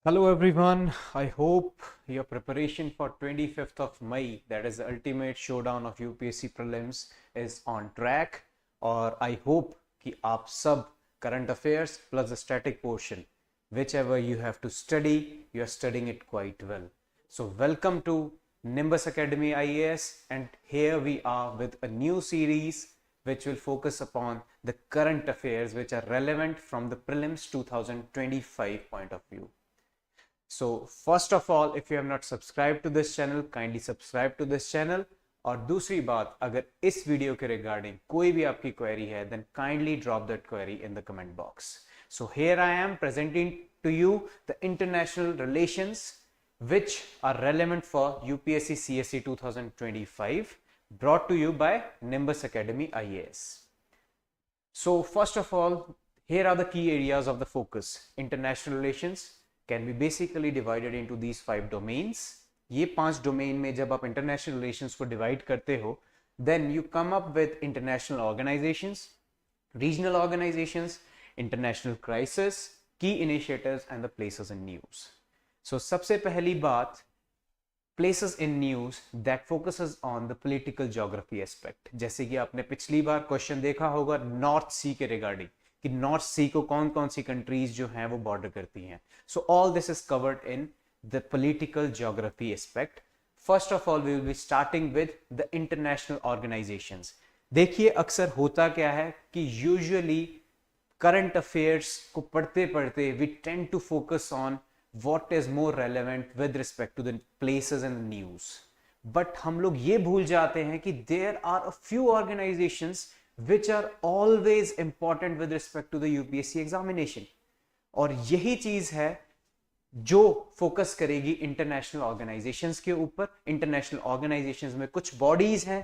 Hello everyone, I hope your preparation for 25th of May, that is the ultimate showdown of UPSc Prelims, is on track. और I hope कि आप सब current affairs plus the static portion, whichever you have to study, you are studying it quite well. So welcome to Nimbus Academy IAS, and here we are with a new series which will focus upon the current affairs which are relevant from the prelims 2025 point of view. So first of all, if you have not subscribed to this channel, kindly subscribe to this channel. और दूसरी बात, अगर इस video के regarding कोई भी आपकी query है, then kindly drop that query in the comment box. So here I am presenting to you the international relations which are relevant for UPSc CSE 2025, brought to you by Nimbus Academy IAS. So first of all, here are the key areas of the focus. International relations can be basically divided into these 5 domains. ये 5 domain में जब आप international relations को divide करते हो, then you come up with international organizations, regional organizations, international crisis, key initiatives and the places in news. So सबसे पहली बात, places in news that focuses on the political geography aspect. जैसे कि आपने पिछली बार क्वेश्चन देखा होगा नॉर्थ सी के रिगार्डिंग कि नॉर्थ सी को कौन कौन सी कंट्रीज जो हैं वो बॉर्डर करती हैं. So all this is covered in the political geography aspect. First of all we will be starting with the international organisations. देखिए अक्सर होता क्या है कि यूजुअली करंट अफेयर्स को पढ़ते पढ़ते we tend to focus on what is more relevant with respect to the places in the news, but हम लोग ये भूल जाते हैं कि there are a few organizations which are always important with respect to the UPSC examination. और यही चीज है जो फोकस करेगी इंटरनेशनल ऑर्गेनाइजेशंस के ऊपर. इंटरनेशनल ऑर्गेनाइजेशंस में कुछ बॉडीज हैं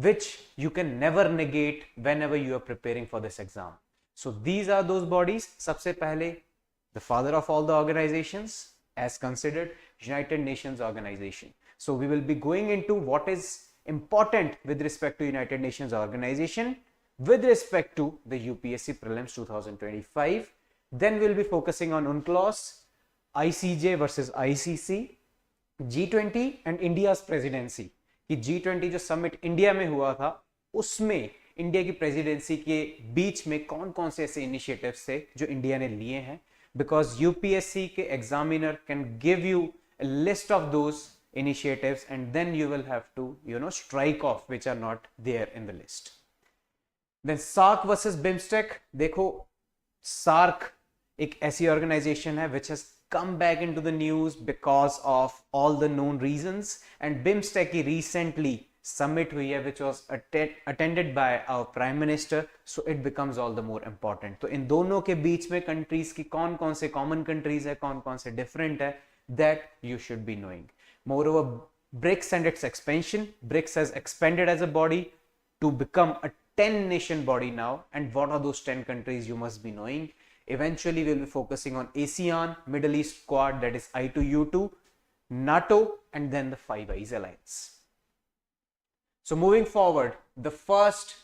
which you can never negate whenever you are preparing for this exam. So these are those bodies. सबसे पहले the father of all the organizations as considered United Nations Organization. So we will be going into what is important with respect to United Nations Organization with respect to the UPSC Prelims 2025. Then we'll be focusing on UNCLOS, ICJ versus ICC, G20 and India's presidency. कि G20 जो summit India में हुआ था उसमें India की presidency के बीच में कौन कौन से ऐसे इनिशिएटिव्स थे जो इंडिया ने लिए हैं. Because UPSC के examiner can give you a list of those initiatives and then you will have to strike off which are not there in the list. Then SAARC versus BIMSTEC. देखो SAARC एक ऐसी organization है which has come back into the news because of all the known reasons, and BIMSTEC की recently summit हुई है which was attended by our prime minister, so it becomes all the more important. तो इन दोनों के बीच में countries की कौन कौन से common countries है, कौन कौन से different है, that you should be knowing. Moreover, BRICS and its expansion. BRICS has expanded as a body to become a 10 nation body now, and what are those 10 countries you must be knowing. Eventually we'll be focusing on ASEAN, Middle East Quad, that is I2U2, NATO, and then the Five Eyes Alliance. So moving forward, the first,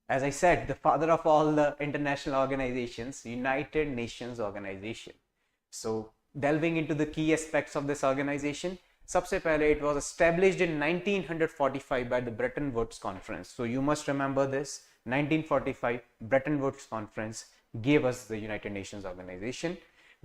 as I said, the father of all the international organizations, United Nations Organization. So delving into the key aspects of this organization, सबसे पहले it was established in 1945 by the Bretton Woods Conference. So you must remember this, 1945 Bretton Woods Conference gave us the United Nations Organization,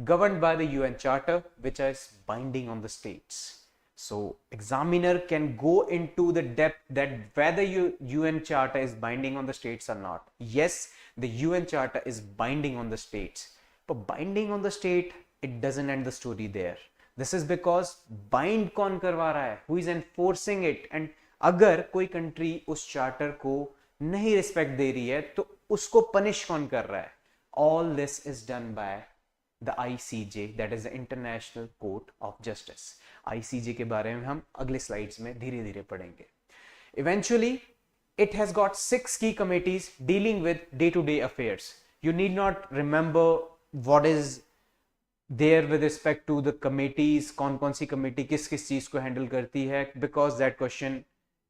governed by the UN Charter, which is binding on the states. So examiner can go into the depth that whether UN Charter is binding on the states or not. Yes, the UN Charter is binding on the states, but binding on the state, it doesn't end the story there. This is because bind कौन करवा रहा है, who is enforcing it, and अगर कोई country उस charter को नहीं respect दे रही है तो उसको punish कौन कर रहा है. All this is done by the ICJ, that is the International Court of Justice. ICJ के बारे में हम अगले स्लाइड्स में धीरे धीरे पढ़ेंगे. Eventually, it has got 6 key committees dealing with day-to-day affairs. You need not remember what is there with respect to the committees, कौन कौन सी committee किस किस चीज को handle करती है, because that question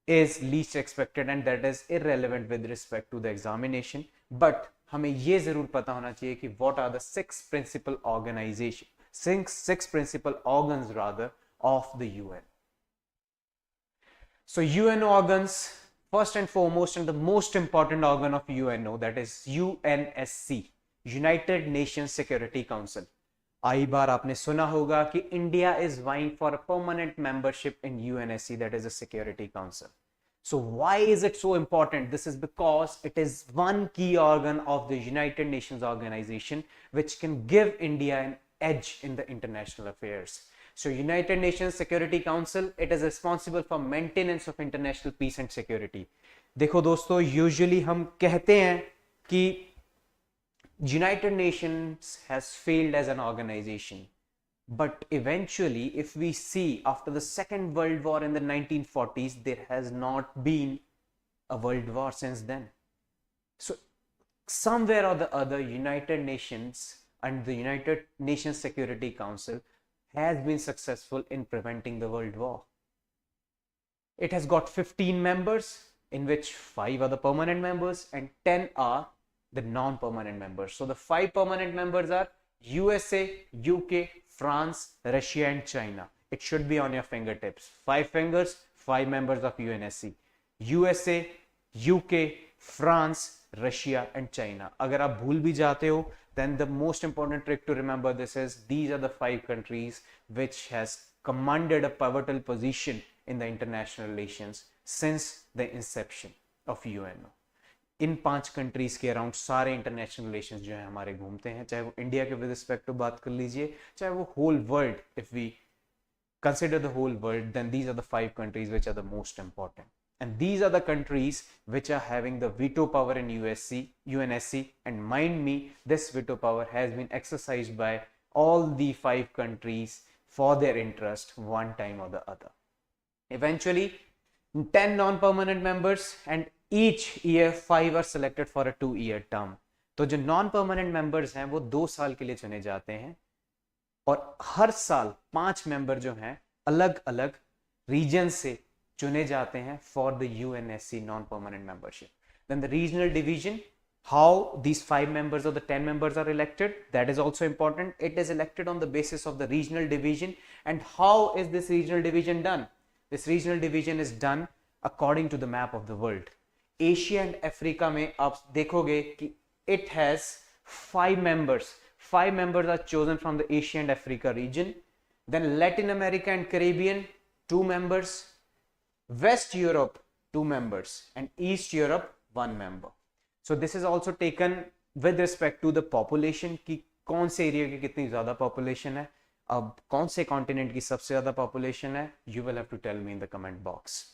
is least expected and that is irrelevant with respect to the examination. But हमें ये जरूर पता होना चाहिए कि what are the 6 principal organization, six principal organs rather of the UN. So UN organs, first and foremost, and the most important organ of UNO, that is UNSC, United Nations Security Council. आई बार आपने सुना होगा कि India is vying for a permanent membership in UNSC, that is a Security Council. So why is it so important? This is because it is one key organ of the United Nations organization which can give India an edge in the international affairs. So United Nations Security Council, it is responsible for maintenance of international peace and security. देखो दोस्तों, usually हम कहते हैं कि United Nations has failed as an organization. But eventually, if we see after the Second World War in the 1940s, there has not been a world war since then. So somewhere or the other, United Nations and the United Nations Security Council has been successful in preventing the world war. It has got 15 members, in which 5 are the permanent members and 10 are the non-permanent members. So the 5 permanent members are USA, UK, France, Russia and China. It should be on your fingertips. 5 fingers, 5 members of UNSC. USA, UK, France, Russia and China. अगर आप भूल भी जाते हो, then the most important trick to remember this is these are the 5 countries which has commanded a pivotal position in the international relations since the inception of UNO. In 5 countries के around सारे international relations जो है हमारे घूमते हैं, चाहे वो India के विद रिस्पेक्ट टू बात कर लीजिए, चाहे वो whole world. If we consider the whole world, then these are the 5 countries which are the most important, and these are the countries which are having the veto power in UNSC. And mind me, this veto power has been exercised by all the 5 countries for their interest one time or the other. Eventually 10 non-permanent members, and each year 5 are selected for a 2-year term. तो जो non-permanent members हैं वो 2 साल के लिए चुने जाते हैं, और हर साल 5 मेंबर जो हैं अलग अलग रीजन से चुने जाते हैं for the UNSC non-permanent membership. Then the regional division, how these 5 members or the 10 members are elected, that is also important. It is elected on the basis of the regional division. And how is this regional division done? This regional division is done according to the map of the world. Asia and Africa में आप देखोगे कि it has 5 members. 5 members are chosen from the Asia and Africa region. Then Latin America and Caribbean, 2 members. West Europe, 2 members. And East Europe, 1 member. So this is also taken with respect to the population कि कौन से area की कितनी ज़्यादा population है, अब कौन से कॉन्टिनेंट की सबसे ज़्यादा population है. You will have to tell me in the comment box.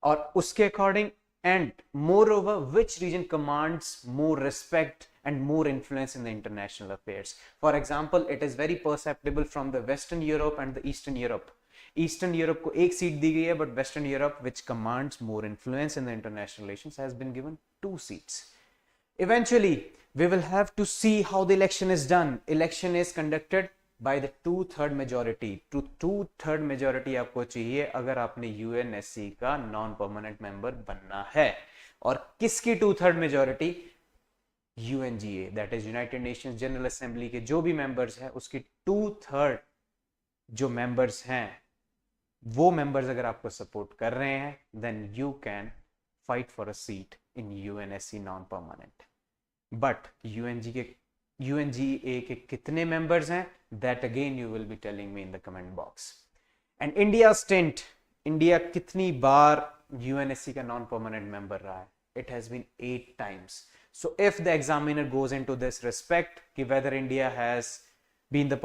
और उसके according, and moreover, which region commands more respect and more influence in the international affairs. For example, it is very perceptible from the Western Europe and the Eastern Europe. Eastern Europe को 1 seat दी गई है, but Western Europe, which commands more influence in the international relations, has been given 2 seats. Eventually, we will have to see how the election is done. Election is conducted by the 2/3 majority. To 2/3 majority आपको चाहिए अगर आपने UNSC का non-permanent member बनना है. और किसकी 2/3 majority? UNGA, that is United Nations General Assembly के जो भी members हैं उसकी 2/3 जो members हैं वो members अगर आपको support कर रहे हैं, then you can fight for a seat in UNSC non-permanent. But UNGA के कितने members हैं, that again you will be telling me in the comment box. And India's stint, India कितनी बार UNSC का non-permanent member रहा है? It has been 8 times. So if the examiner goes into this respect, कि whether India has been the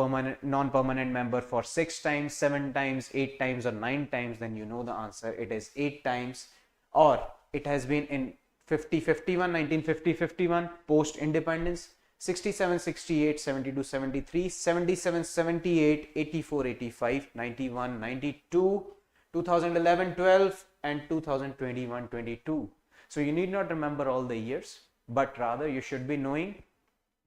non-permanent member for 6 times, 7 times, 8 times or 9 times, then you know the answer. It is 8 times, or it has been in 50-51, 1950-51, post-independence, 67-68, 72-73, 77-78, 84-85, 91-92, 2011-12 and 2021-22. So you need not remember all the years, but rather you should be knowing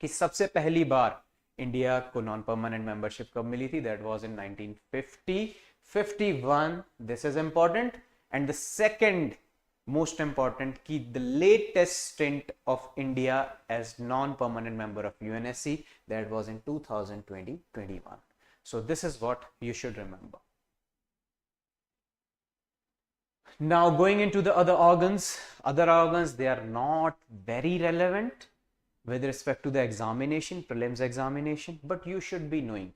कि सबसे पहली बार India को non permanent membership कब मिली थी. That was in 1950-51. This is important. And the second most important कि the latest stint of India as non-permanent member of UNSC, that was in 2020-21. So this is what you should remember. Now going into the other organs, they are not very relevant with respect to the examination, prelims examination, but you should be knowing.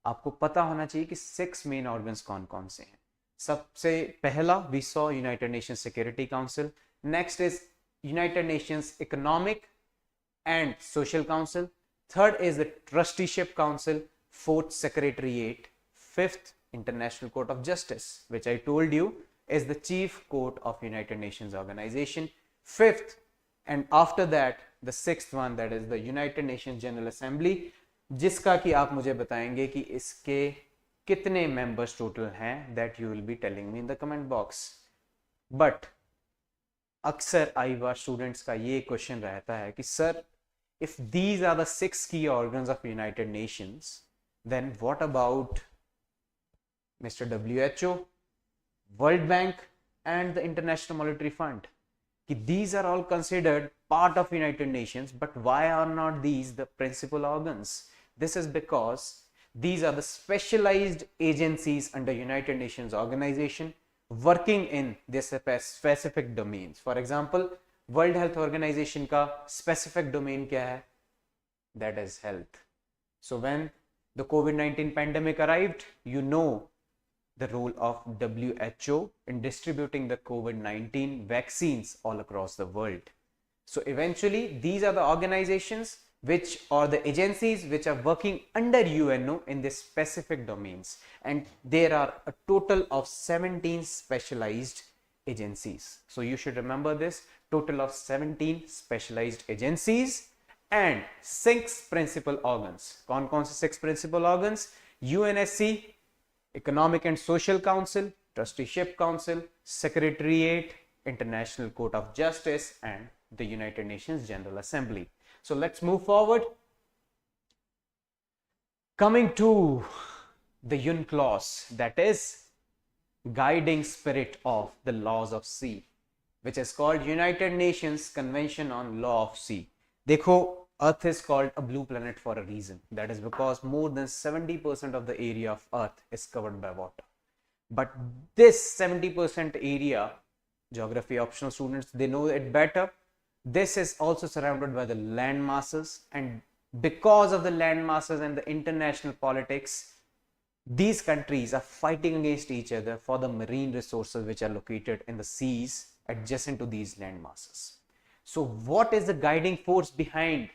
आपको पता होना चाहिए कि 6 main organs कौन कौन से हैं. सबसे पहला we saw United Nations Security Council. Next is United Nations Economic and Social Council. Third is the Trusteeship Council. Fourth, Secretariat. Fifth, International Court of Justice, which I told you is the chief court of United Nations Organization. Fifth, and after that the sixth one, that is the United Nations General Assembly, जिसका कि आप मुझे बताएंगे कि इसके कितने members total हैं, that you will be telling me in the comment box. But अक्सर आई बार स्टूडेंट्स का ये क्वेश्चन रहता है कि sir, if these are the 6 की organs of United Nations, then what about mister WHO, world bank and the international monetary fund? कि these are all considered part of United Nations, but why are not these the principal organs? This is because these are the specialized agencies under United Nations organization working in their specific domains. For example, World Health Organization का specific domain क्या है? That is health. So when the COVID-19 pandemic arrived, you know the role of WHO in distributing the COVID-19 vaccines all across the world. So eventually these are the organizations which are the agencies which are working under UNO in this specific domains, and there are a total of 17 specialized agencies. So you should remember this, total of 17 specialized agencies and 6 principal organs. कौन कौन से 6 principal organs? UNSC, Economic and Social Council, Trusteeship Council, Secretariat, International Court of Justice, and the United Nations General Assembly. So let's move forward. Coming to the UNCLOS, that is guiding spirit of the laws of sea, which is called United Nations Convention on Law of Sea. देखो, Earth is called a blue planet for a reason. That is because more than 70% of the area of Earth is covered by water. But this 70% area, geography optional students, they know it better. This is also surrounded by the land masses, and because of the land masses and the international politics, these countries are fighting against each other for the marine resources which are located in the seas adjacent to these land masses. So what is the guiding force behind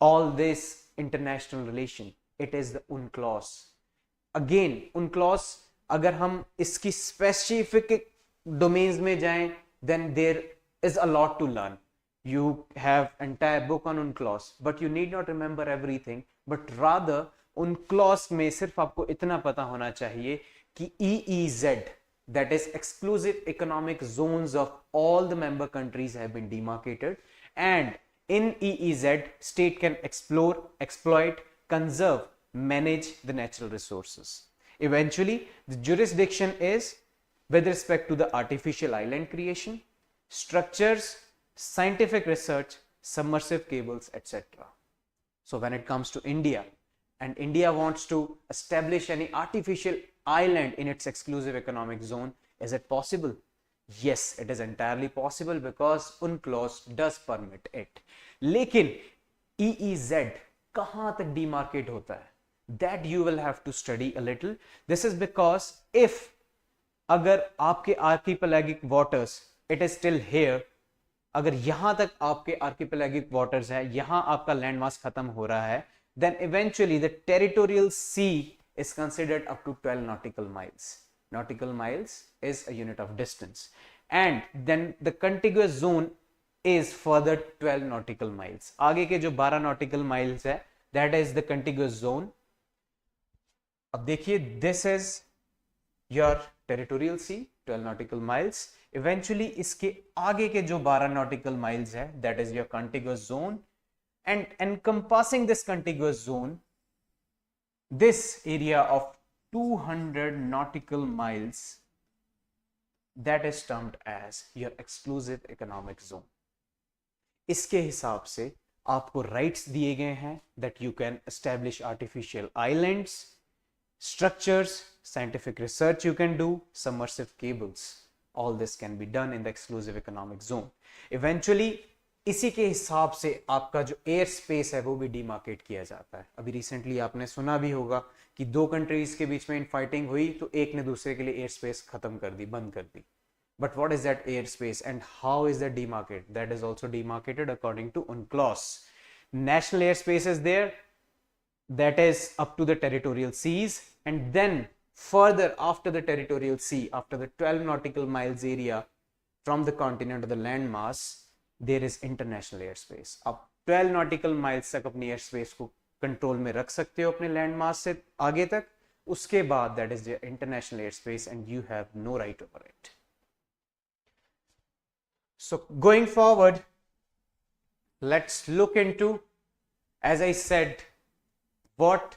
all this international relation? It is the UNCLOS. Again, UNCLOS, अगर हम इसकी specific domains में जाएं, then there is a lot to learn. You have entire book on UNCLOS, but you need not remember everything, but rather UNCLOS में सिर्फ आपको इतना पता होना चाहिए कि EEZ, that is exclusive economic zones of all the member countries have been demarcated, and in EEZ state can explore, exploit, conserve, manage the natural resources. Eventually the jurisdiction is with respect to the artificial island creation, structures, scientific research, submersive cables, etc. So when it comes to India, and India wants to establish any artificial island in its exclusive economic zone, is it possible? Yes, it is entirely possible because UNCLOS does permit it. लेकिन EEZ कहाँ तक demarcate होता है? That you will have to study a little. This is because if अगर आपके archipelagic waters, it is still here, अगर यहां तक आपके archipelagic waters है, यहां आपका land mass खत्म हो रहा है, then eventually the territorial sea is considered up to 12 nautical miles. Nautical miles is a unit of distance, and then the contiguous zone is further 12 nautical miles. आगे के जो 12 nautical miles है, that is the contiguous zone. अब देखिए, this is your territorial sea, 12 nautical miles. Eventually इसके आगे के जो 12 nautical miles है, that is your contiguous zone, and encompassing this contiguous zone, this area of 200 nautical miles, that is termed as your exclusive economic zone. इसके हिसाब से आपको rights दिए गए हैं that you can establish artificial islands, structures, scientific research you can do, submersive cables. All this can be done in the exclusive economic zone. Eventually इसी के हिसाब से आपका जो एयर स्पेस है वो भी डिमार्केट किया जाता है. अभी रिसेंटली आपने सुना भी होगा कि दो कंट्रीज के बीच में इन फाइटिंग हुई तो एक ने दूसरे के लिए एयर स्पेस खत्म कर दी, बंद कर दी. But what is that airspace and how is that demarcated? That is also demarcated according to UNCLOS. National airspace is there, that is up to the territorial seas, and then further after the territorial sea, after the 12 nautical miles area from the continent or the land mass, there is international airspace. आप 12 nautical miles तक अपनी airspace को control में रख सकते हो अपने land mass से आगे तक. उसके बाद that is the international airspace and you have no right over it. So going forward, let's look into, as I said, what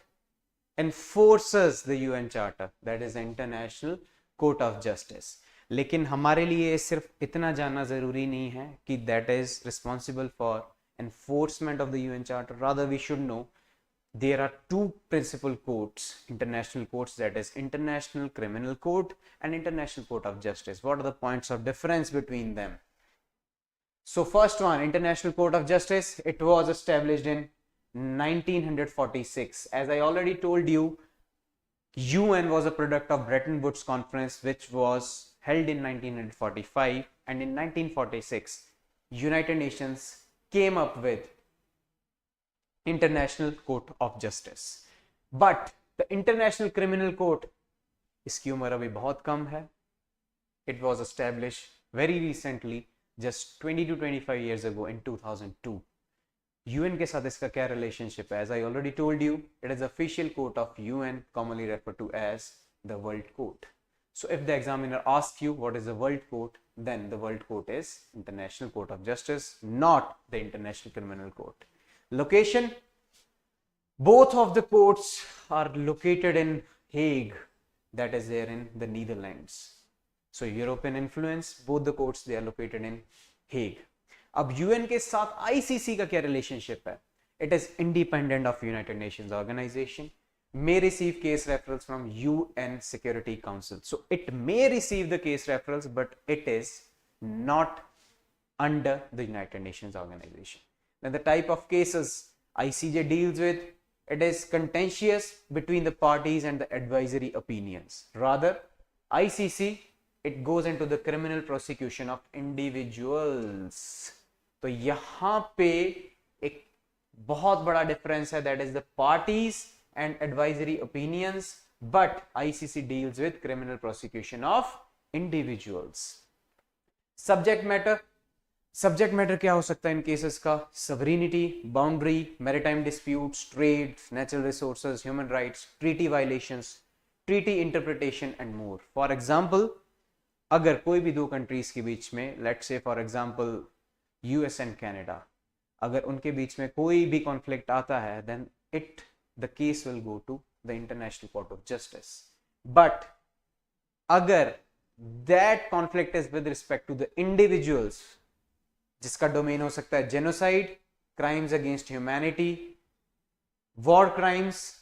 enforces the UN Charter, that is the International Court of Justice. लेकिन हमारे लिए सिर्फ इतना जानना जरूरी नहीं है कि that is responsible for enforcement of the UN Charter. Rather, we should know there are two principal courts, international courts, that is International Criminal Court and International Court of Justice. What are the points of difference between them? So first one, International Court of Justice, it was established in 1946. As I already told you, UN was a product of Bretton Woods Conference, which was held in 1945, and in 1946 United Nations came up with International Court of Justice. But the International Criminal Court, इसकी उम्र अभी बहुत कम है. It was established very recently, just 20 to 25 years ago in 2002. UN के साथ इसका क्या relationship है? As I already told you, it is official court of UN, commonly referred to as the World Court. So if the examiner asks you what is the World Court, then the World Court is International Court of Justice, not the International Criminal Court. Location, both of the courts are located in Hague, that is there in the Netherlands. So European influence, both the courts they are located in Hague. अब UN के साथ ICC का क्या relationship है? It is independent of United Nations organization, may receive case referrals from UN Security Council. So it may receive the case referrals, but it is not under the United Nations organization. Then the type of cases ICJ deals with, it is contentious between the parties and the advisory opinions. Rather, ICC, it goes into the criminal prosecution of individuals. तो यहाँ पे एक बहुत बड़ा difference है, that is the parties and advisory opinions, but ICC deals with criminal prosecution of individuals. Subject matter क्या हो सकता है इन cases का? Sovereignty, boundary, maritime disputes, trade, natural resources, human rights, treaty violations, treaty interpretation and more. For example, अगर कोई भी दो countries के बीच में, let's say for example US and Canada, अगर उनके बीच में कोई भी conflict आता है, then the case will go to the International Court of Justice. But अगर that conflict is with respect to the individuals, जिसका domain हो सकता है genocide, crimes against humanity, war crimes,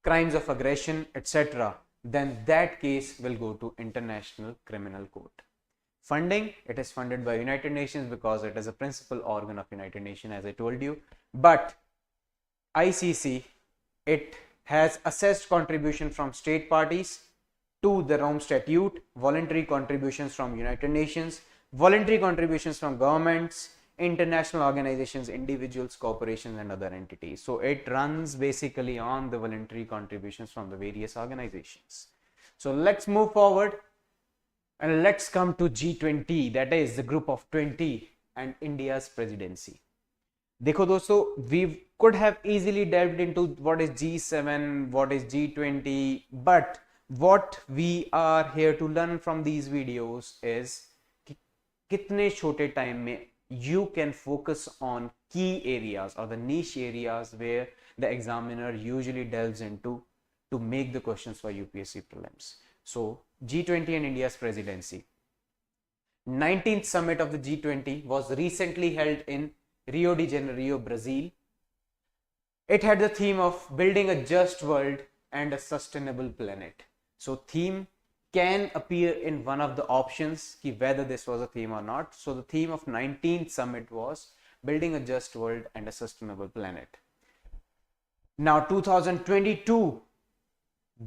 crimes of aggression, etc., then that case will go to International Criminal Court. Funding, it is funded by United Nations because it is a principal organ of United Nations, as I told you. But ICC, it has assessed contribution from state parties to the Rome Statute, voluntary contributions from United Nations, voluntary contributions from governments, international organizations, individuals, corporations and other entities. So it runs basically on the voluntary contributions from the various organizations. So let's move forward and let's come to G20, that is the group of 20 and India's presidency. देखो दोस्तों, we could have easily delved into what is G7, what is G20, but what we are here to learn from these videos is कितने छोटे time में you can focus on key areas or the niche areas where the examiner usually delves into to make the questions for UPSc Prelims. So G20 and India's presidency. 19th summit of the G20 was recently held in Rio de Janeiro, Brazil. It had the theme of building a just world and a sustainable planet. So theme can appear in one of the options ki whether this was a theme or not. So the theme of 19th summit was building a just world and a sustainable planet. Now 2022,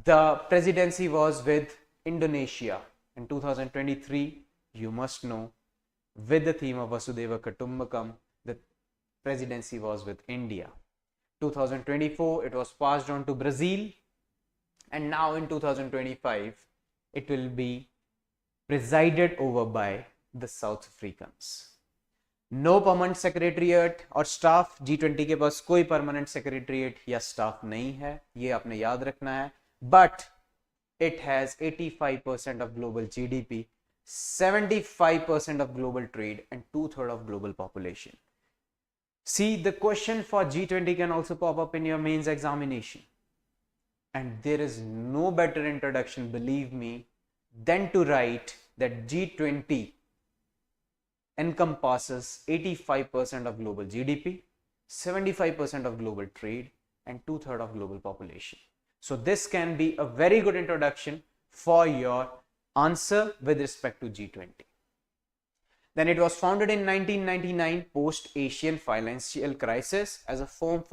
the presidency was with Indonesia. In 2023, you must know, with the theme of Vasudhaiva Kutumbakam, the presidency was with India. 2024, it was passed on to Brazil, and now in 2025, it will be presided over by the South Africans. No permanent secretariat और staff, G20 के पास कोई permanent secretariat या staff नहीं है, ये आपने याद रखना है. But it has 85% of global GDP, 75% of global trade, and 2/3 of global population. See, the question for G20 can also pop up in your mains examination. And there is no better introduction, believe me, than to write that G20 encompasses 85% of global GDP, 75% of global trade, and 2/3 of global population. So this can be a very good introduction for your answer with respect to G20. Then it was founded in 1999 post-Asian financial crisis as a forum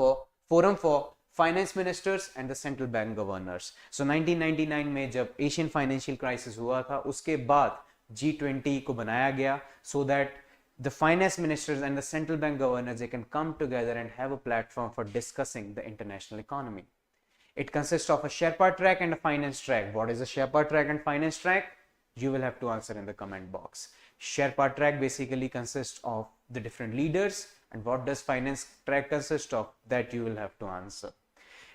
for finance ministers and the central bank governors. So 1999 में जब Asian financial crisis हुआ था, उसके बाद G20 को बनाया गया so that the finance ministers and the central bank governors, they can come together and have a platform for discussing the international economy. It consists of a Sherpa track and a finance track. What is a Sherpa track and finance track? You will have to answer in the comment box. Sherpa track basically consists of the different leaders, and what does finance track consist of? That you will have to answer.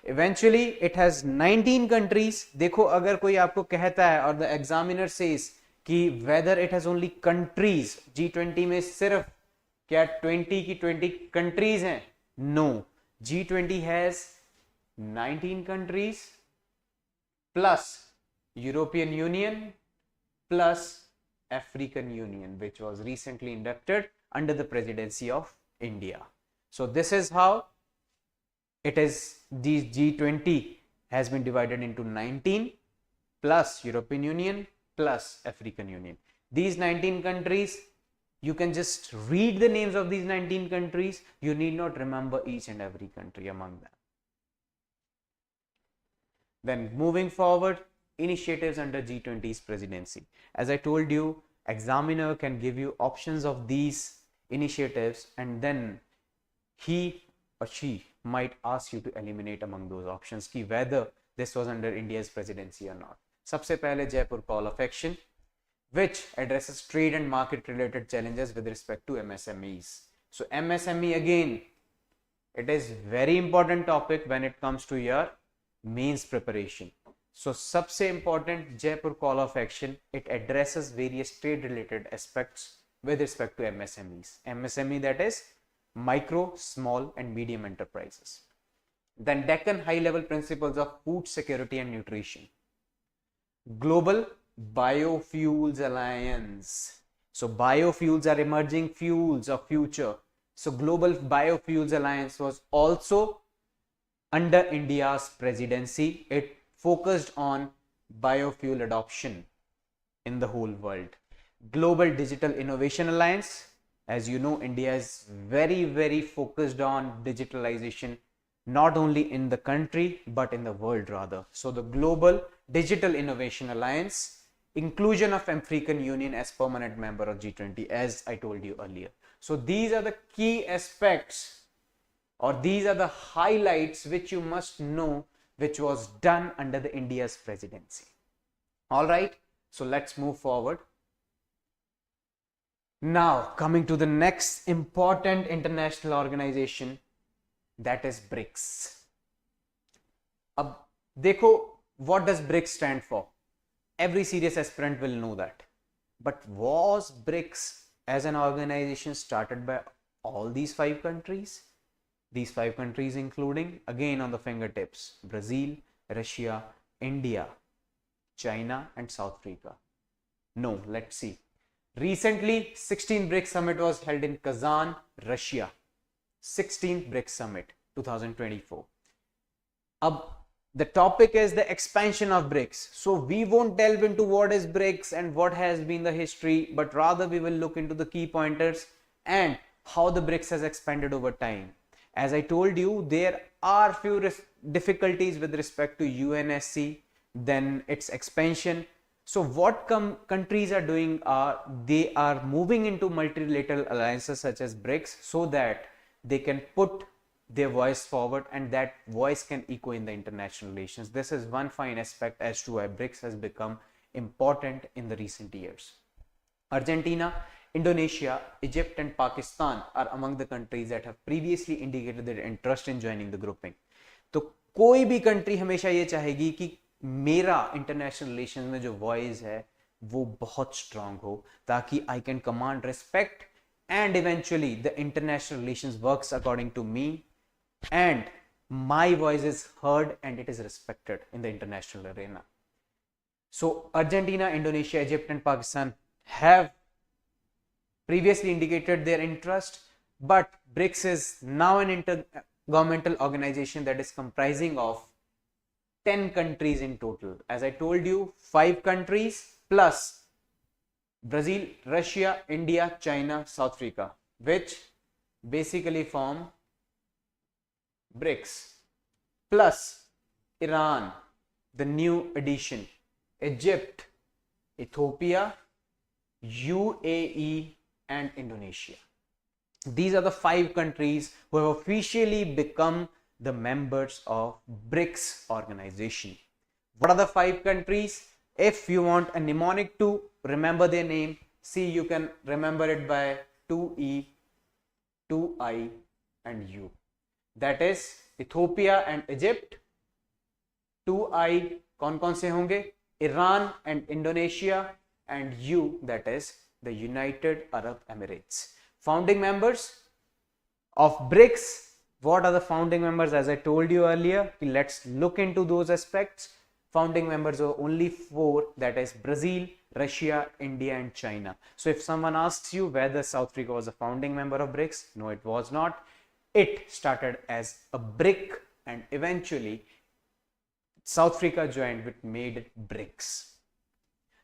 Eventually, it has 19 countries. देखो अगर कोई आपको कहता है और the examiner says कि whether it has only countries, G20 में सिर्फ क्या 20 की 20 countries हैं? No, G20 has 19 countries plus European Union plus African Union, which was recently inducted under the presidency of India. So this is how it is. The G20 has been divided into 19 plus European Union plus African Union. These 19 countries, you can just read the names of these 19 countries. You need not remember each and every country among them. Then moving forward, initiatives under G20's presidency. As I told you, examiner can give you options of these initiatives, and then he or she might ask you to eliminate among those options ki whether this was under India's presidency or not. सबसे पहले Jaipur Call of Action, which addresses trade and market related challenges with respect to MSMEs. So MSME, again, it is very important topic when it comes to your mains preparation. So सबसे important Jaipur Call of Action, it addresses various trade related aspects with respect to MSMEs. MSME, that is micro, small and medium enterprises. Then Deccan High Level Principles of Food Security and Nutrition. Global Biofuels Alliance. So biofuels are emerging fuels of future. So Global Biofuels Alliance was also under India's presidency. It focused on biofuel adoption in the whole world. Global Digital Innovation Alliance. As you know, India is very focused on digitalization, not only in the country but in the world rather. So the Global Digital Innovation Alliance, inclusion of African Union as permanent member of G20, as I told you earlier. So these are the key aspects, or these are the highlights which you must know, which was done under the India's presidency. All right, so let's move forward. Now coming to the next important international organization, that is BRICS. अब देखो, what does BRICS stand for? Every serious aspirant will know that. But was BRICS as an organization started by all these 5 countries? These 5 countries including, again on the fingertips, Brazil, Russia, India, China and South Africa? No, let's see. Recently, 16th BRICS Summit was held in Kazan, Russia. 16th BRICS Summit 2024. The topic is the expansion of BRICS. So we won't delve into what is BRICS and what has been the history, but rather we will look into the key pointers and how the BRICS has expanded over time. As I told you, there are few difficulties with respect to UNSC, then its expansion. So what countries are doing are they are moving into multilateral alliances such as BRICS so that they can put their voice forward and that voice can echo in the international relations. This is one fine aspect as to why BRICS has become important in the recent years. Argentina, Indonesia, Egypt and Pakistan are among the countries that have previously indicated their interest in joining the grouping. तो कोई भी country हमेशा ये चाहेगी कि मेरा international relation में जो वॉइस है वो बहुत स्ट्रांग हो ताकि I can command respect and eventually the international relations works according to me and my voice is heard and it is respected in the international arena. So Argentina, Indonesia, Egypt and Pakistan have previously indicated their interest, but BRICS is now an intergovernmental organization that is comprising of 10 countries in total. As I told you, 5 countries plus Brazil, Russia, India, China, South Africa, which basically form BRICS, plus Iran, the new addition, Egypt, Ethiopia, UAE and Indonesia. These are the 5 countries who have officially become the members of BRICS organization. What are the 5 countries? If you want a mnemonic to remember their name, see, you can remember it by 2E, 2I and U. That is Ethiopia and Egypt. 2I कौन से होंगे? Iran and Indonesia, and U, that is the United Arab Emirates. Founding members of BRICS. What are the founding members? As I told you earlier, let's look into those aspects. Founding members are only 4, that is Brazil, Russia, India and China. So if someone asks you whether South Africa was a founding member of BRICS, no, it was not. It started as a BRIC and eventually South Africa joined, which made BRICS.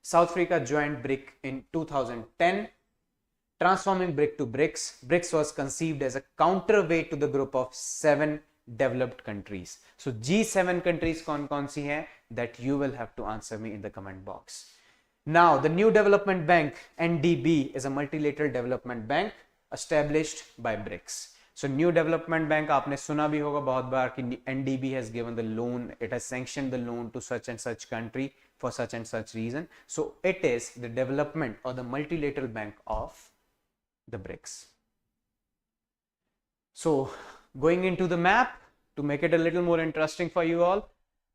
South Africa joined BRIC in 2010, transforming BRIC to BRICS. BRICS was conceived as a counterweight to the group of 7 developed countries. So G7 countries कौन सी हैं? That you will have to answer me in the comment box. Now the New Development Bank NDB is a multilateral development bank established by BRICS. So New Development Bank आपने सुना भी होगा बहुत बार कि NDB has given the loan, it has sanctioned the loan to such and such country for such and such reason. So it is the development or the multilateral bank of the BRICS. So going into the map to make it a little more interesting for you all,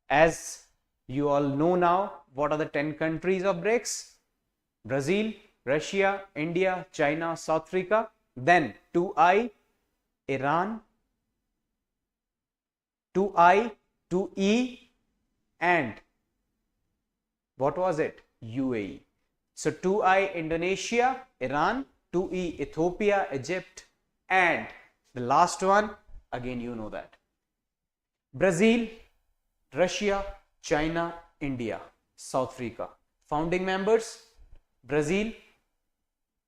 as you all know now, what are the 10 countries of BRICS? Brazil, Russia, India, China, South Africa. Then 2I, Iran, 2I, 2E and what was it? UAE. So 2I, Indonesia, Iran, 2E, Ethiopia, Egypt and the last one, again you know that. Brazil, Russia, China, India, South Africa. Founding members, Brazil,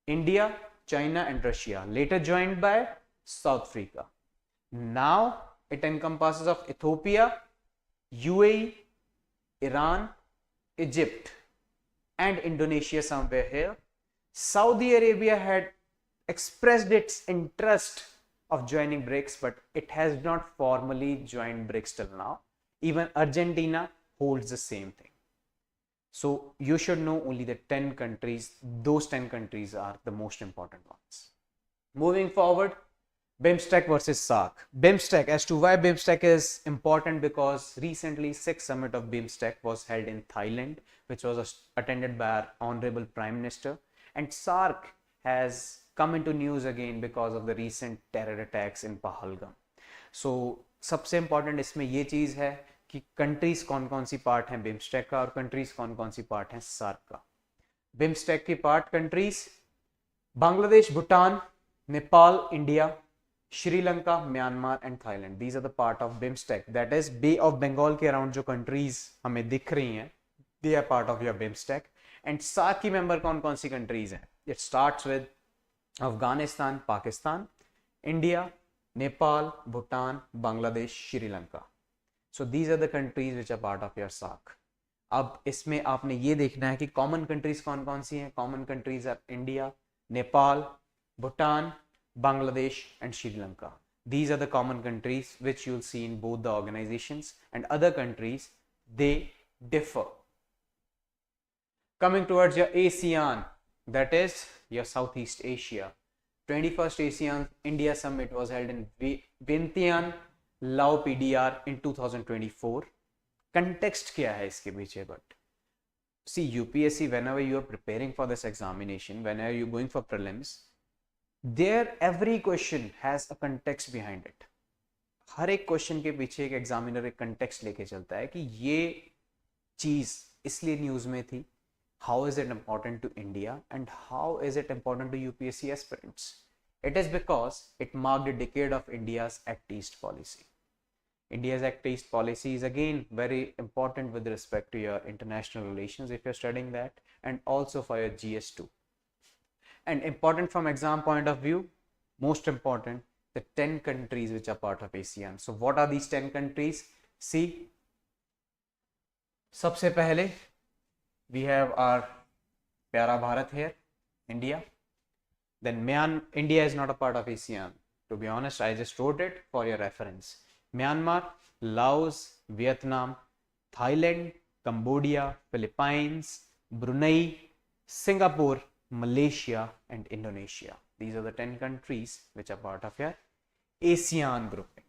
India, China and Russia, later joined by South Africa. Now it encompasses of Ethiopia, UAE, Iran, Egypt and Indonesia somewhere here. Saudi Arabia had expressed its interest of joining BRICS, but it has not formally joined BRICS till now. Even Argentina holds the same thing. So you should know only the 10 countries. Those 10 countries are the most important ones. Moving forward, BIMSTEC versus SAARC. BIMSTEC, as to why BIMSTEC is important, because recently 6th summit of BIMSTEC was held in Thailand, which was attended by our Honorable Prime Minister, and SAARC has come into news again because of the recent terror attacks in Pahalgam. So सबसे important इसमें ये चीज़ है कि countries कौन कौन सी part हैं BIMSTEC का और कंट्रीज कौन कौन सी पार्ट हैं सार्क का। बिम्स्टेक की part countries Bangladesh, Bhutan, Nepal, India, Sri Lanka, Myanmar and Thailand. These are the part of BIMSTEC, that is bay of Bengal के अराउंड जो कंट्रीज हमें दिख रही हैं, they are part of your BIMSTEC. And SAARC की मेंबर कौन कौन सी कंट्रीज हैं? It starts with Afghanistan, Pakistan, India, Nepal, Bhutan, Bangladesh, Sri Lanka. So these are the countries which are part of your SAARC. अब इसमें आपने ये देखना है कि कॉमन कंट्रीज कौन कौन सी हैं। Common countries R India, Nepal, Bhutan, Bangladesh and Sri Lanka. These are the common countries which you'll see in both the organizations, and other countries, they differ. Coming towards your ASEAN, that is your Southeast Asia. 21st ASEAN India Summit was held in Vientiane, Lao PDR in 2024. Context क्या है इसके पीछे? But see, UPSC, whenever you are preparing for this examination, whenever you're going for prelims, there every question has a context behind it. हर एक question के पीछे एक examiner एक context लेके चलता है कि ये चीज इसलिए न्यूज में थी, how is it important to India and how is it important to UPSC aspirants. It is because it marked a decade of India's Act East policy. India's Act East policy is again very important with respect to your international relations if you're studying that, and also for your GS2. And important from exam point of view, most important, the 10 countries which are part of ASEAN. So what are these 10 countries? See, सबसे पहले we have our प्यारा Bharat here, India. Then India is not a part of ASEAN. To be honest, I just wrote it for your reference. Myanmar, Laos, Vietnam, Thailand, Cambodia, Philippines, Brunei, Singapore, Malaysia and Indonesia. These are the 10 countries which are part of your ASEAN grouping.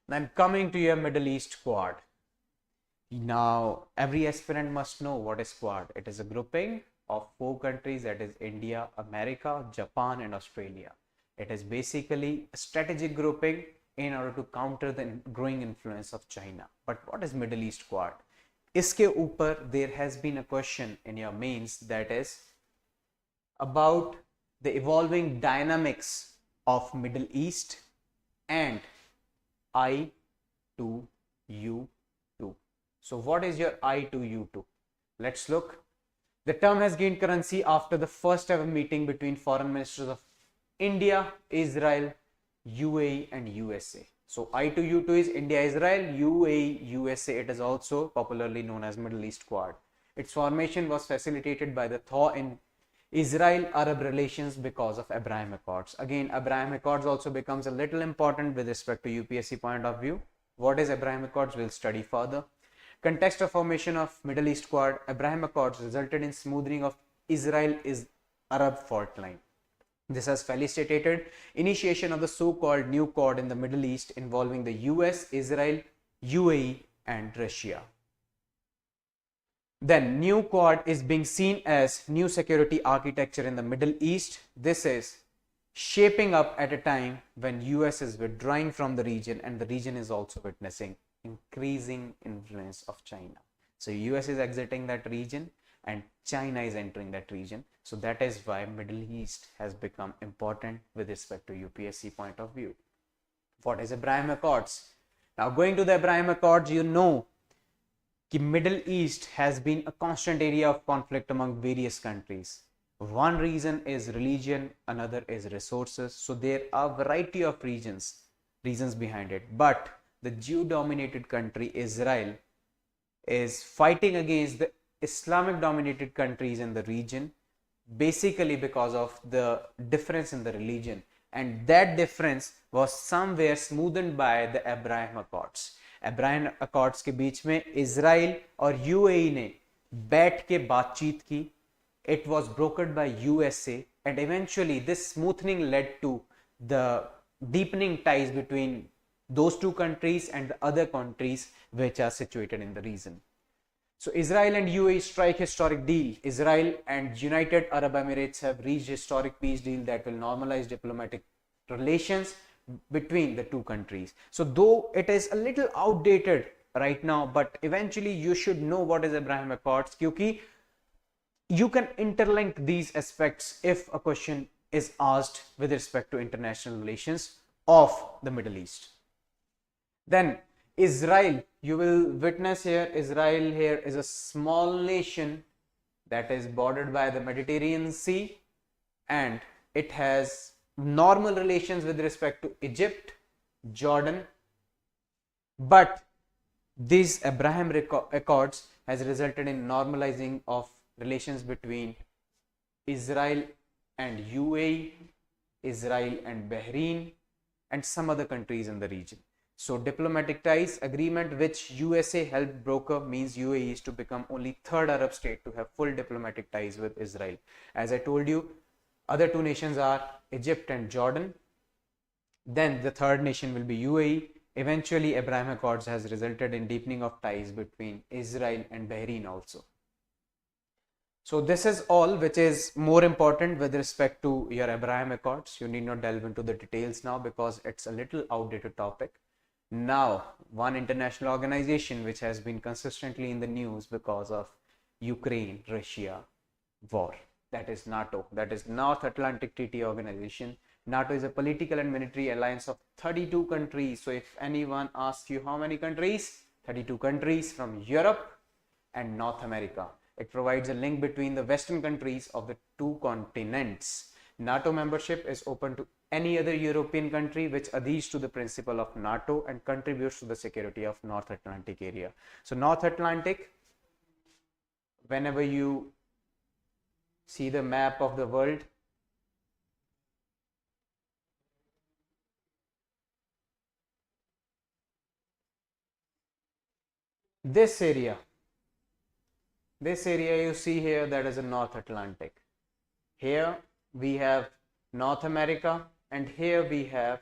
Then coming to your Middle East Quad. Now, every aspirant must know what is Quad. It is a grouping of 4 countries, that is India, America, Japan and Australia. It is basically a strategic grouping in order to counter the growing influence of China. But what is Middle East Quad? Iske upar there has been a question in your mains, that is about the evolving dynamics of Middle East and I2U2. So what is your I2U2? Let's look. The term has gained currency after the first ever meeting between foreign ministers of India, Israel, UAE and USA. So I2U2 is India, Israel, UAE, USA. It is also popularly known as Middle East Quad. Its formation was facilitated by the thaw in Israel-Arab relations because of Abraham Accords. Again, Abraham Accords also becomes a little important with respect to UPSC point of view. What is Abraham Accords? We'll study further. Context of formation of Middle East Quad. Abraham Accords resulted in smoothing of Israel-Arab fault line. This has facilitated initiation of the so-called new Quad in the Middle East involving the US, Israel, UAE and Russia. Then new Quad is being seen as new security architecture in the Middle East. This is shaping up at a time when US is withdrawing from the region and the region is also witnessing increasing influence of China. So US is exiting that region and China is entering that region. So that is why Middle East has become important with respect to UPSC point of view. What is Abraham Accords? Now going to the Abraham Accords, you know that Middle East has been a constant area of conflict among various countries. One reason is religion, another is resources. So there are a variety of reasons behind it. But the Jew-dominated country Israel is fighting against the Islamic-dominated countries in the region, basically because of the difference in the religion, and that difference was somewhere smoothened by the Abraham Accords. Abraham Accords के बीच में Israel और UAE ने बैठ के बातचीत की. It was brokered by USA, and eventually this smoothing led to the deepening ties between those 2 countries and the other countries which are situated in the region. So Israel and UAE strike historic deal. Israel and United Arab Emirates have reached historic peace deal that will normalize diplomatic relations between the two countries. So though it is a little outdated right now, but eventually you should know what is Abraham Accords, because you can interlink these aspects if a question is asked with respect to international relations of the Middle East. Then Israel, you will witness here, Israel here is a small nation that is bordered by the Mediterranean Sea, and it has normal relations with respect to Egypt, Jordan, but these Abraham Accords has resulted in normalizing of relations between Israel and UAE, Israel and Bahrain, and some other countries in the region. So diplomatic ties agreement which USA helped broker means UAE is to become only third Arab state to have full diplomatic ties with Israel. As I told you, other two nations are Egypt and Jordan. Then the third nation will be UAE. Eventually, Abraham Accords has resulted in deepening of ties between Israel and Bahrain also. So this is all which is more important with respect to your Abraham Accords. You need not delve into the details now because it's a little outdated topic. Now, one international organization which has been consistently in the news because of Ukraine-Russia war, that is NATO, that is North Atlantic Treaty Organization. NATO is a political and military alliance of 32 countries. So if anyone asks you how many countries, 32 countries from Europe and North America. It provides a link between the Western countries of the two continents. NATO membership is open to any other European country which adheres to the principle of NATO and contributes to the security of North Atlantic area. So North Atlantic, whenever you see the map of the world, this area you see here, that is a North Atlantic. Here we have North America and here we have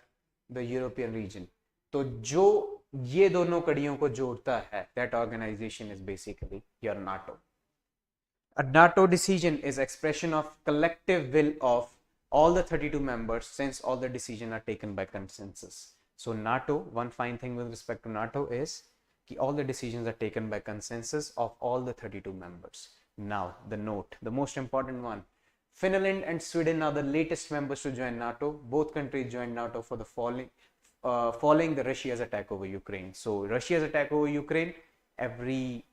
the European region. तो जो ये दोनों कड़ियों को जोड़ता है, that organization is basically your NATO. A NATO decision is expression of collective will of all the 32 members, since all the decisions are taken by consensus. So NATO, one fine thing with respect to NATO is that all the decisions are taken by consensus of all the 32 members. Now the note, the most important one, Finland and Sweden are the latest members to join NATO. Both countries joined NATO for the following the Russia's attack over Ukraine. So Russia's attack over Ukraine, every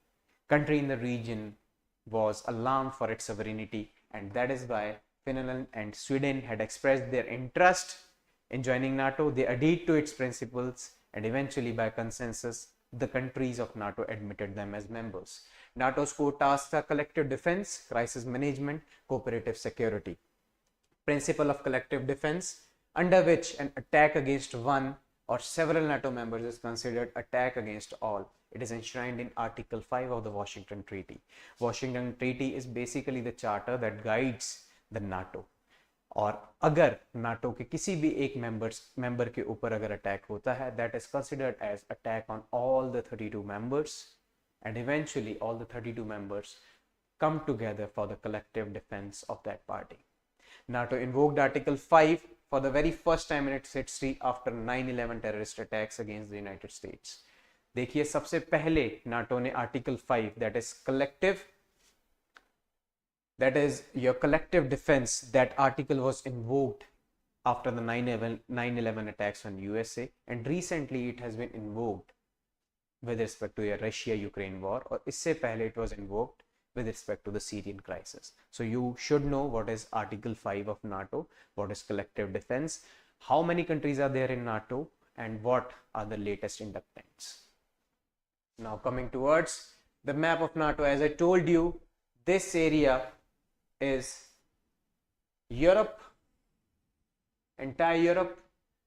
country in the region was alarmed for its sovereignty, and that is why Finland and Sweden had expressed their interest in joining NATO. They adhered to its principles, and eventually by consensus the countries of NATO admitted them as members. NATO's core tasks are collective defense, crisis management, cooperative security. Principle of collective defense, under which an attack against one or several NATO members is considered attack against all. It is enshrined in Article 5 of the Washington Treaty. Washington Treaty is basically the charter that guides the NATO. और अगर NATO के किसी भी एक member के ऊपर अगर attack होता है, that is considered as attack on all the 32 members, and eventually all the 32 members come together for the collective defense of that party. NATO invoked Article 5 for the very first time in its history after 9/11 terrorist attacks against the United States. देखिए सबसे पहले NATO ने Article 5, that is collective, that is your collective defense, that article was invoked after the 9/11 attacks on USA, and recently it has been invoked with respect to your Russia-Ukraine war, or isse pehle it was invoked with respect to the Syrian crisis. So you should know what is Article 5 of NATO, what is collective defense, how many countries are there in NATO, and what are the latest inductants. Now coming towards the map of NATO, as I told you, this area is Europe, entire Europe.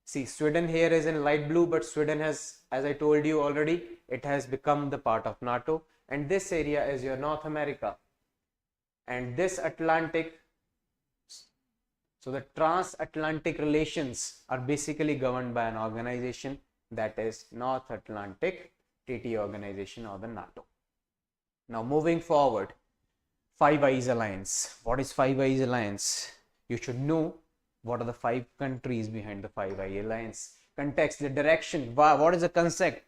See, Sweden here is in light blue, but Sweden has, as I told you already, it has become the part of NATO, and this area is your North America, and this Atlantic. So the transatlantic relations are basically governed by an organization, that is North Atlantic Treaty Organization, or the NATO. Now moving forward, Five Eyes Alliance. What is Five Eyes Alliance? You should know What are the 5 countries behind the 5i alliance? Context, the direction, what is the concept,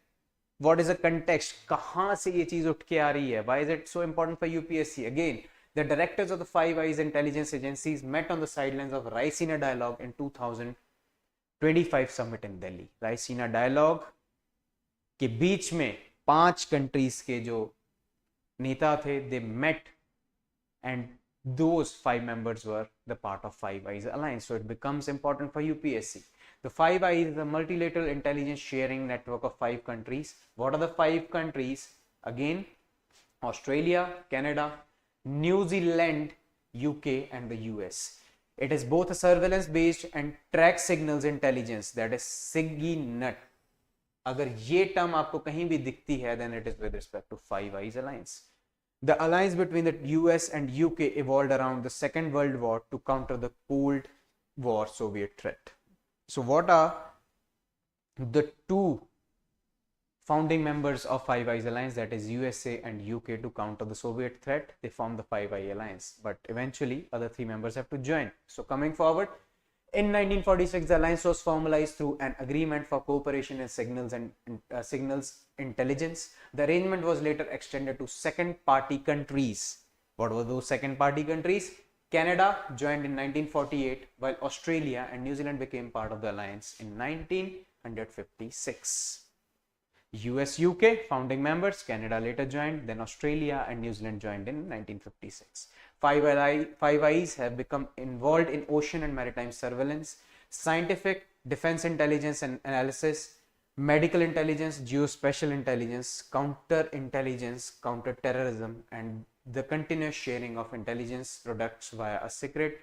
what is the context, kahan se ye cheez uth ke aa rahi hai, why is it so important for UPSC? Again, the directors of the 5i's intelligence agencies met on the sidelines of Raisina Dialogue in 2025 summit in Delhi. Raisina Dialogue के बीच में 5 countries के जो नेता थे, they met and those 5 members were the part of 5i's alliance. So it becomes important for UPSC. The 5i is a multilateral intelligence sharing network of 5 countries. What are the 5 countries? Again, Australia, Canada, New Zealand, UK and the US. It is both a surveillance based and track signals intelligence, that is SIGINT. अगर ये term आपको कहीं भी दिखती है, then it is with respect to 5i's alliance. The alliance between the US and UK evolved around the Second World War to counter the Cold War Soviet threat. So what are the 2 founding members of 5i's alliance, that is USA and UK, to counter the Soviet threat? They formed the 5i alliance, but eventually other 3 members have to join. So coming forward, in 1946, the alliance was formalized through an agreement for cooperation in signals intelligence. The arrangement was later extended to second-party countries. What were those second-party countries? Canada joined in 1948, while Australia and New Zealand became part of the alliance in 1956. US, UK, founding members. Canada later joined, then Australia and New Zealand joined in 1956. 5i's have become involved in ocean and maritime surveillance, scientific, defense intelligence and analysis, medical intelligence, geospatial intelligence, counter-intelligence, counter-terrorism, and the continuous sharing of intelligence products via a secret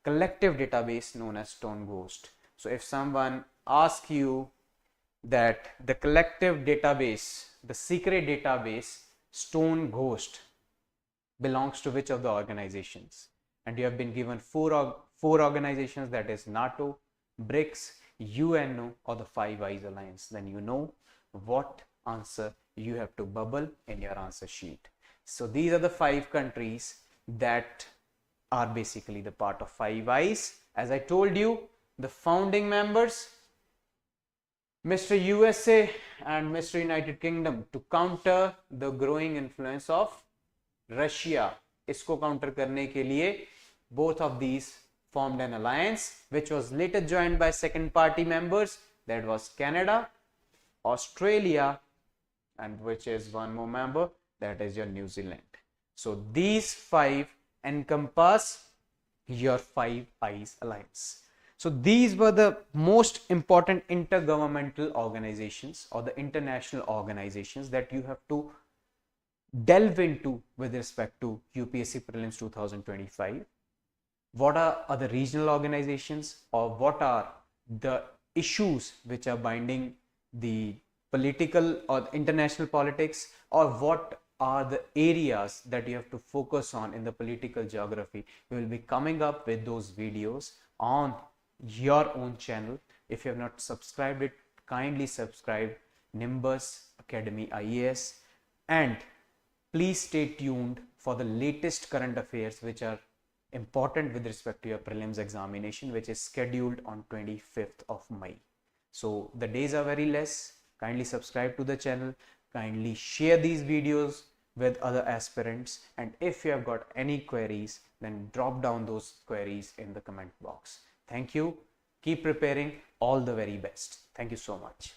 collective database known as Stone Ghost. So if someone asks you that the collective database, the secret database Stone Ghost belongs to which of the organizations, and you have been given four organizations, that is NATO, BRICS, UNO or the 5i's alliance, then you know what answer you have to bubble in your answer sheet. So these are the 5 countries that are basically the part of 5i's. As I told you, the founding members, Mr. USA and Mr. United Kingdom, to counter the growing influence of Russia. इसको counter करने के लिए both of these formed an alliance, which was later joined by second party members, that was Canada, Australia, and which is one more member, that is your New Zealand. So these 5 encompass your 5i's alliance. So these were the most important intergovernmental organizations or the international organizations that you have to delve into with respect to UPSC Prelims 2025. What are other regional organizations, or what are the issues which are binding the political or international politics, or what are the areas that you have to focus on in the political geography? We will be coming up with those videos on your own channel. If you have not subscribed it, kindly subscribe Nimbus Academy IAS, and please stay tuned for the latest current affairs which are important with respect to your prelims examination, which is scheduled on 25th of May. So the days are very less. Kindly subscribe to the channel, kindly share these videos with other aspirants, and if you have got any queries, then drop down those queries in the comment box. Thank you. Keep preparing. All the very best. Thank you so much.